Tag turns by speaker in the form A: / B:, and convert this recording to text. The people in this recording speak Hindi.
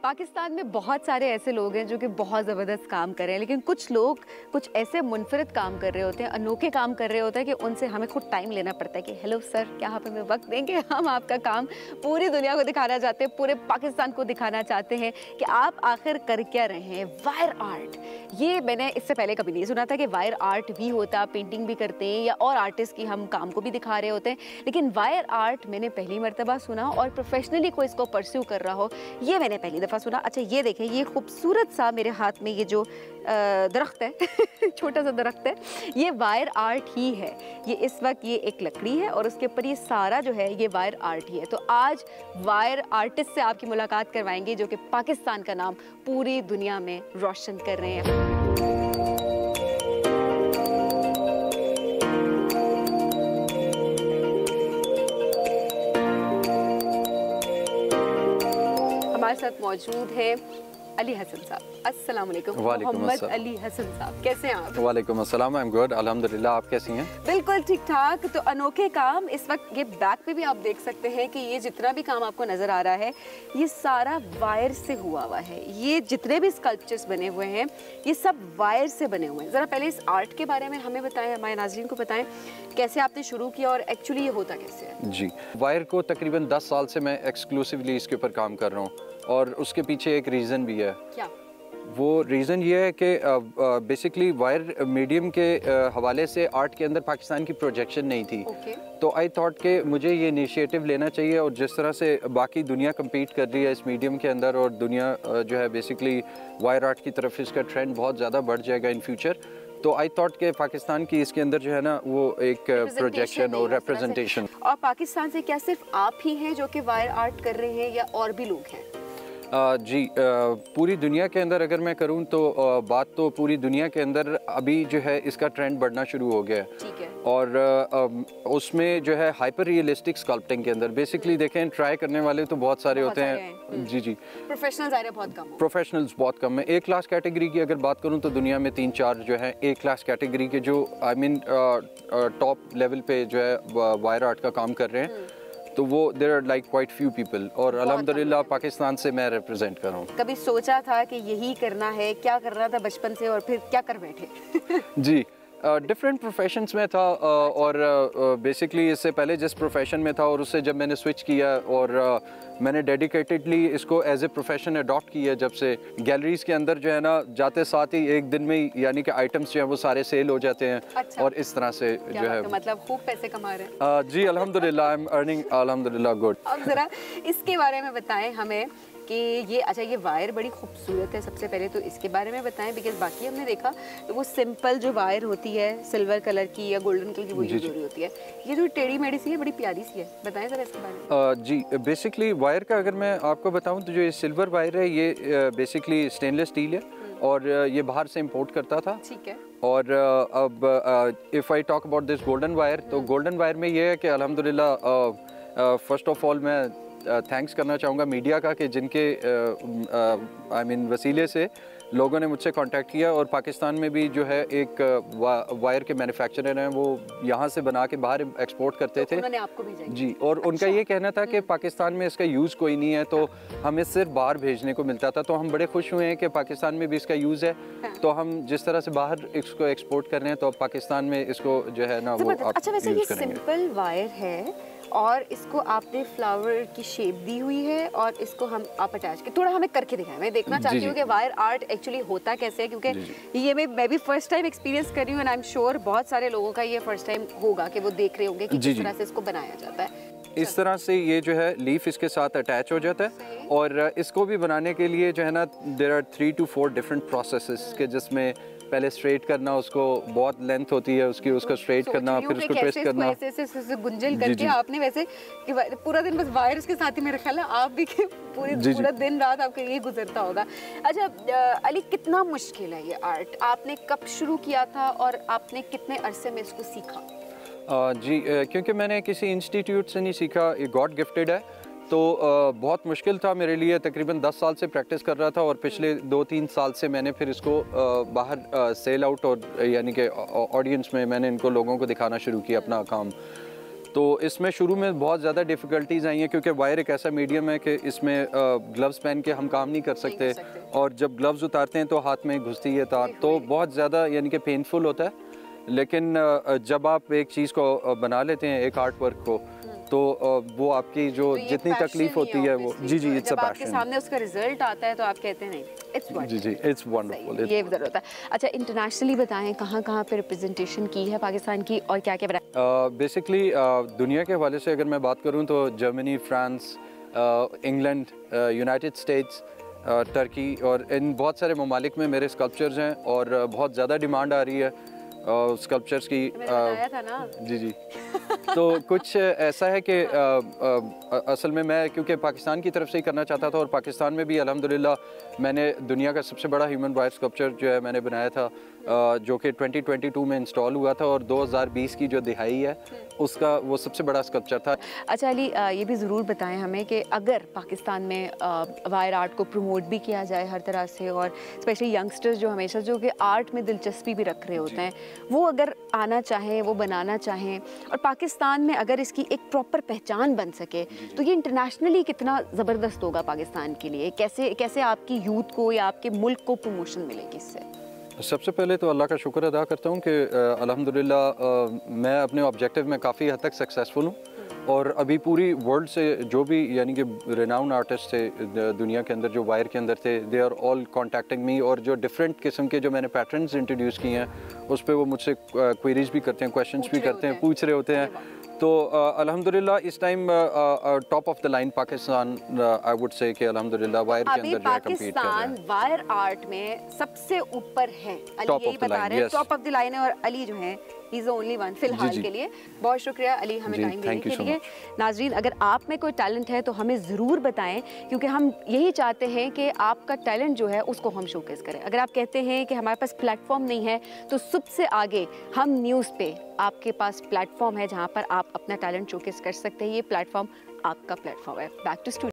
A: पाकिस्तान में बहुत सारे ऐसे लोग हैं जो कि बहुत ज़बरदस्त काम कर रहे हैं, लेकिन कुछ लोग कुछ ऐसे मुनफरिद काम कर रहे होते हैं, अनोखे काम कर रहे होते हैं कि उनसे हमें खुद टाइम लेना पड़ता है कि हेलो सर, क्या आप हमें वक्त देंगे? हम आपका काम पूरी दुनिया को दिखाना चाहते हैं, पूरे पाकिस्तान को दिखाना चाहते हैं कि आप आखिर कर क्या रहे हैं। वायर आर्ट, ये मैंने इससे पहले कभी नहीं सुना था कि वायर आर्ट भी होता, पेंटिंग भी करते हैं या और आर्टिस्ट की हम काम को भी दिखा रहे होते हैं, लेकिन वायर आर्ट मैंने पहली मरतबा सुना और प्रोफेशनली कोई इसको परस्यू कर रहा हो ये मैंने पहली दफ़ा सुना। अच्छा ये देखें, ये खूबसूरत सा मेरे हाथ में ये जो दरख्त है छोटा सा दरख्त है, ये वायर आर्ट ही है। ये इस वक्त ये एक लकड़ी है और उसके ऊपर ये सारा जो है ये वायर आर्ट ही है। तो आज वायर आर्टिस्ट से आपकी मुलाकात करवाएंगे जो कि पाकिस्तान का नाम पूरी दुनिया में रोशन कर रहे हैं। हमारे साथ मौजूद है अली हसन साहब। अस्सलाम वालेकुम। मोहम्मद अली हसन साहब, कैसे हैं आप?
B: वालेकुम अस्सलाम, आई एम गुड, अल्हम्दुलिल्लाह। आप कैसी हैं?
A: बिल्कुल ठीक ठाक। तो अनोखे काम, इस वक्त ये बैक पे भी आप देख सकते हैं कि ये जितना भी काम आपको नज़र आ रहा है ये सारा वायर से हुआ है। ये जितने भी स्कल्पचर्स बने हुए हैं ये सब वायर से बने हुए हैं। ज़रा पहले इस आर्ट के बारे में हमें बताएं, हमारे नाज़रीन को बताएं कैसे आपने शुरू किया और एक्चुअली ये होता कैसे है?
B: जी, वायर को तकरीबन 10 साल से मैं एक्सक्लूसिवली इसके ऊपर काम कर रहा हूँ और उसके पीछे एक रीज़न भी है।
A: क्या?
B: वो रीज़न ये है कि बेसिकली वायर मीडियम के हवाले से आर्ट के अंदर पाकिस्तान की प्रोजेक्शन नहीं थी। तो आई थॉट कि मुझे ये इनिशिएटिव लेना चाहिए और जिस तरह से बाकी दुनिया कम्पीट कर रही है इस मीडियम के अंदर और दुनिया जो है बेसिकली वायर आर्ट की तरफ इसका ट्रेंड बहुत ज़्यादा बढ़ जाएगा इन फ्यूचर। तो आई थॉट के पाकिस्तान की इसके अंदर जो है ना वो एक प्रोजेक्शन और रिप्रेजेंटेशन।
A: और पाकिस्तान से क्या सिर्फ आप ही हैं जो कि वायर आर्ट कर रहे हैं या और भी लोग हैं?
B: जी, पूरी दुनिया के अंदर अगर मैं करूं तो बात तो पूरी दुनिया के अंदर अभी जो है इसका ट्रेंड बढ़ना शुरू हो गया है।
A: ठीक है।
B: और उसमें जो है हाइपर रियलिस्टिक स्कल्पटिंग के अंदर बेसिकली देखें ट्राई करने वाले तो बहुत सारे होते हैं। जी जी,
A: प्रोफेशनल्स बहुत कम,
B: प्रोफेशनल्स बहुत कम है। ए क्लास कैटेगरी की अगर बात करूं तो दुनिया में 3-4 जो है ए क्लास कैटेगरी के जो आई मीन टॉप लेवल पे जो है वायर आर्ट का काम कर रहे हैं, तो वो there are like quite few people और अल्हम्दुलिल्लाह पाकिस्तान से मैं रिप्रेजेंट कर रहा हूँ।
A: कभी सोचा था कि यही करना है? क्या करना था बचपन से और फिर क्या कर बैठे?
B: जी, डिफरेंट प्रोफेशंस में था और बेसिकली इससे पहले जिस प्रोफेशन में था और उससे जब मैंने स्विच किया और मैंने डेडिकेटेडली इसको एज ए प्रोफेशन अडॉप्ट किया, जब से गैलरीज के अंदर जो है ना जाते साथ ही एक दिन में ही यानी कि आइटम्स जो है वो सारे सेल हो जाते हैं। अच्छा। और इस तरह से जो है
A: मतलब खूब पैसे कमा रहे हैं।
B: जी अल्हम्दुलिल्लाह, आई एम अर्निंग अल्हम्दुलिल्लाह गुड।
A: अब ज़रा इसके बारे में बताएं हमें कि ये अच्छा ये वायर बड़ी खूबसूरत है। सबसे पहले तो इसके बारे में बताएं, बिकॉज बाकी हमने देखा तो वो सिंपल जो वायर होती है सिल्वर कलर की या गोल्डन कलर की वो यूज हो रही होती है। ये जो टेढ़ी मेढ़ी सी है बड़ी प्यारी सी है, बताएं ज़रा इसके बारे में।
B: जी, बेसिकली वायर का अगर मैं आपको बताऊं तो जो ये सिल्वर वायर है ये बेसिकली स्टेनलेस स्टील है और ये बाहर से इंपोर्ट करता था।
A: ठीक है।
B: और अब if I talk about this golden wire, तो गोल्डन वायर में ये है कि अल्हम्दुलिल्लाह फर्स्ट ऑफ ऑल मैं थैंक्स करना चाहूँगा मीडिया का कि जिनके आई मीन वसीले से लोगों ने मुझसे कांटेक्ट किया और पाकिस्तान में भी जो है एक वायर के मैन्युफैक्चरर हैं, वो यहाँ से बना के बाहर एक्सपोर्ट करते थे।
A: उन्होंने आपको भेजा? जी।
B: और उनका ये कहना था कि पाकिस्तान में इसका यूज़ कोई नहीं है, तो हमें सिर्फ बाहर भेजने को मिलता था। तो हम बड़े खुश हुए हैं कि पाकिस्तान में भी इसका यूज़ है। हाँ। तो हम जिस तरह से बाहर इसको एक्सपोर्ट कर रहे हैं तो अब पाकिस्तान में इसको जो है ना वो आप
A: अच्छा, वैसे ये सिंपल वायर है और इसको आपने फ्लावर की शेप दी हुई है और इसको हम आप अटैच के थोड़ा हमें करके दिखाएं। मैं देखना चाहती हूँ कि वायर आर्ट एक्चुअली होता कैसे है, क्योंकि ये मैं भी फर्स्ट टाइम एक्सपीरियंस कर रही हूँ एंड आई एम श्योर बहुत सारे लोगों का ये फर्स्ट टाइम होगा कि वो देख रहे होंगे कि किस तरह से इसको बनाया जाता है।
B: इस तरह से ये जो है लीफ इसके साथ अटैच हो जाता है और इसको भी बनाने के लिए जो है ना there are 3 to 4 different processes के, जिसमें पहले स्ट्रेट करना, उसको बहुत लेंथ होती है उसकी, उसको स्ट्रेट करना, फिर उसको ट्विस्ट करना,
A: ऐसे गुंजल करके आपने वैसे कि पूरा दिन बस वायर के साथ ही मेरा ख्याल है आप भी पूरा दिन रात आपका यही गुजरता होगा। अच्छा अली, कितना मुश्किल है ये आर्ट? आपने कब शुरू किया था और आपने कितने अरसे में इसको सीखा?
B: जी, क्योंकि मैंने किसी इंस्टीट्यूट से नहीं सीखा, ये गॉड गिफ्टेड है, तो बहुत मुश्किल था मेरे लिए। तकरीबन 10 साल से प्रैक्टिस कर रहा था और पिछले 2-3 साल से मैंने फिर इसको बाहर सेल आउट और यानी कि ऑडियंस में मैंने इनको लोगों को दिखाना शुरू किया अपना काम। तो इसमें शुरू में बहुत ज़्यादा डिफ़िकल्टीज़ आई हैं क्योंकि वायर एक ऐसा मीडियम है कि इसमें ग्लव्स पहन के हम काम नहीं कर सकते और जब ग्लव्स उतारते हैं तो हाथ में घुसती है तार, तो बहुत ज़्यादा यानी कि पेनफुल होता है। लेकिन जब आप एक चीज़ को बना लेते हैं, एक आर्ट वर्क को, तो वो आपकी जो जितनी तकलीफ होती है वो जी इट्स अ पैशन।
A: आपके सामने उसका रिजल्ट आता है तो आप कहते हैं नहीं इट्स वंडरफुल।
B: जी इट्स वंडरफुल।
A: ये जरूर होता है। अच्छा, इंटरनेशनली बताएं कहाँ पे रिप्रेजेंटेशन की है पाकिस्तान की और क्या क्या बनाया?
B: बेसिकली दुनिया के हवाले से अगर मैं बात करूँ तो Germany, France, England, United states, Turkey और इन बहुत सारे ममालिक में मेरे स्कल्पचर्स हैं और बहुत ज़्यादा डिमांड आ रही है स्कल्पचर्स की।
A: बताया था ना।
B: जी तो कुछ ऐसा है कि असल में मैं क्योंकि पाकिस्तान की तरफ से ही करना चाहता था और पाकिस्तान में भी अल्हम्दुलिल्लाह मैंने दुनिया का सबसे बड़ा ह्यूमन वायर स्कल्पचर जो है मैंने बनाया था, जो कि 2022 में इंस्टॉल हुआ था और 2020 की जो दिहाई है उसका वो सबसे बड़ा स्कल्पचर था।
A: अच्छा अली, ये भी ज़रूर बताएं हमें कि अगर पाकिस्तान में वायर आर्ट को प्रमोट भी किया जाए हर तरह से, और स्पेशली यंगस्टर्स जो हमेशा जो कि आर्ट में दिलचस्पी भी रख रहे होते हैं, वो अगर आना चाहें, वो बनाना चाहें और पाकिस्तान में अगर इसकी एक प्रॉपर पहचान बन सके तो ये इंटरनेशनली कितना ज़बरदस्त होगा पाकिस्तान के लिए? कैसे आपकी यूथ को या आपके मुल्क को प्रमोशन मिलेगी इससे?
B: सबसे पहले तो अल्लाह का शुक्र अदा करता हूँ कि अल्हम्दुलिल्लाह मैं अपने ऑब्जेक्टिव में काफ़ी हद तक सक्सेसफुल हूँ और अभी पूरी वर्ल्ड से जो भी यानी कि रेनाउंड आर्टिस्ट थे दुनिया के अंदर जो वायर के अंदर थे, दे आर ऑल कॉन्टैक्टिंग मी, और जो डिफरेंट किस्म के जो मैंने पैटर्न्स इंट्रोड्यूस किए हैं उस पर वो मुझसे क्वेरीज भी करते हैं, क्वेश्चंस भी करते हैं, पूछ रहे होते हैं। तो अल्हम्दुलिल्लाह इस time top of the line Pakistan I would say कि अल्हम्दुलिल्लाह वायर के अंदर जो है कम्पीट कर रहे हैं।
A: वायर आर्ट में सबसे ऊपर है, अली यही बता रहे हैं, टॉप ऑफ द लाइन है और अली जो है he is the only one फिलहाल के लिए। बहुत शुक्रिया अली हमें टाइम देने के लिए। नाजरीन, अगर आप में कोई टैलेंट है तो हमें ज़रूर बताएं, क्योंकि हम यही चाहते हैं कि आपका टैलेंट जो है उसको हम शोकेस करें। अगर आप कहते हैं कि हमारे पास प्लेटफॉर्म नहीं है तो सबसे आगे हम न्यूज़ पे आपके पास प्लेटफॉर्म है जहाँ पर आप अपना टैलेंट शोकेस कर सकते हैं। ये प्लेटफॉर्म आपका प्लेटफॉर्म है। Back to studio.